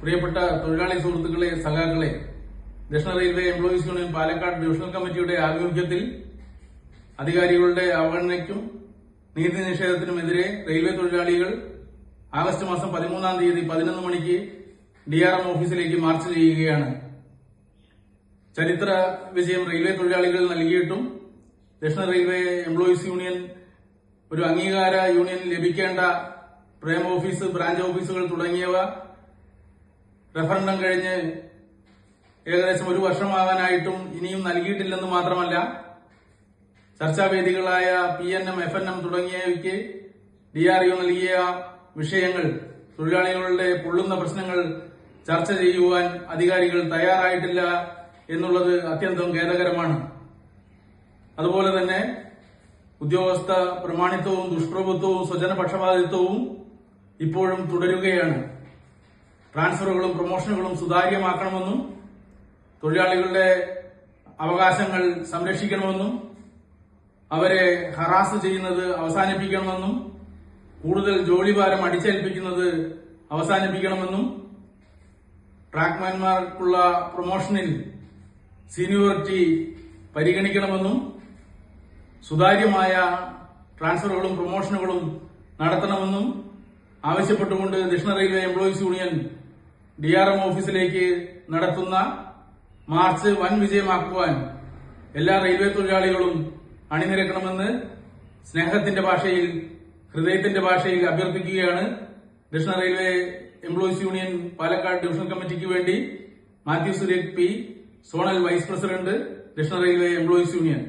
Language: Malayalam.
പ്രിയപ്പെട്ട തൊഴിലാളി സുഹൃത്തുക്കളെ, സഖാക്കളെ, ദക്ഷിണ railway employees union Palakkad divisional കമ്മിറ്റിയുടെ ആഭിമുഖ്യത്തിൽ അധികാരികളുടെ അവഗണനയ്ക്കും നീതി നിഷേധത്തിനുമെതിരെ റെയിൽവേ തൊഴിലാളികൾ ആഗസ്റ്റ് മാസം 13-ാം തീയതി 11 മണിക്ക് DRM ഓഫീസിലേക്ക് മാർച്ച് ചെയ്യുകയാണ്. ചരിത്ര വിജയം റെയിൽവേ തൊഴിലാളികൾ നൽകിയിട്ടും ദക്ഷിണ റെയിൽവേ എംപ്ലോയീസ് യൂണിയൻ ഒരു അംഗീകാര യൂണിയൻ ലഭിക്കേണ്ട പ്രേം ഓഫീസ്, ബ്രാഞ്ച് ഓഫീസുകൾ തുടങ്ങിയവ റഫറൻഡം കഴിഞ്ഞ് ഏകദേശം 1 വർഷമാകാനായിട്ടും ഇനിയും നൽകിയിട്ടില്ലെന്ന് മാത്രമല്ല, ചർച്ചാവേദികളായ PNM, FNM തുടങ്ങിയവയ്ക്ക് DRU നൽകിയ വിഷയങ്ങൾ, തൊഴിലാളികളുടെ പൊള്ളുന്ന പ്രശ്നങ്ങൾ ചർച്ച ചെയ്യുവാൻ അധികാരികൾ തയ്യാറായിട്ടില്ല എന്നുള്ളത് അത്യന്തം ഖേദകരമാണ്. അതുപോലെ തന്നെ ഉദ്യോഗസ്ഥ പ്രമാണിത്വവും ദുഷ്പ്രഭുത്വവും സ്വജനപക്ഷപാതിത്വവും ഇപ്പോഴും തുടരുകയാണ്. ട്രാൻസ്ഫറുകളും പ്രൊമോഷനുകളും സുതാര്യമാക്കണമെന്നും തൊഴിലാളികളുടെ അവകാശങ്ങൾ സംരക്ഷിക്കണമെന്നും അവരെ ഹറാസ് ചെയ്യുന്നത് അവസാനിപ്പിക്കണമെന്നും കൂടുതൽ ജോലിഭാരം അടിച്ചേൽപ്പിക്കുന്നത് അവസാനിപ്പിക്കണമെന്നും ട്രാക്ക്മാൻമാർക്കുള്ള പ്രൊമോഷനിൽ സീനിയോറിറ്റി പരിഗണിക്കണമെന്നും സുതാര്യമായ ട്രാൻസ്ഫറുകളും പ്രൊമോഷനുകളും നടത്തണമെന്നും ആവശ്യപ്പെട്ടുകൊണ്ട് ദക്ഷിണ റെയിൽവേ എംപ്ലോയീസ് യൂണിയൻ DRM ഓഫീസിലേക്ക് നടത്തുന്ന മാർച്ച് വൻ വിജയമാക്കുവാൻ എല്ലാ റെയിൽവേ തൊഴിലാളികളും അണിനിരക്കണമെന്ന് സ്നേഹത്തിന്റെ ഭാഷയിൽ, ഹൃദയത്തിന്റെ ഭാഷയിൽ അഭ്യർത്ഥിക്കുകയാണ്. ദക്ഷിണ railway employees union Palakkad divisional കമ്മിറ്റിക്ക് വേണ്ടി Mathew Surekh P, zonal vice president, ദക്ഷിണ റെയിൽവേ എംപ്ലോയീസ് യൂണിയൻ.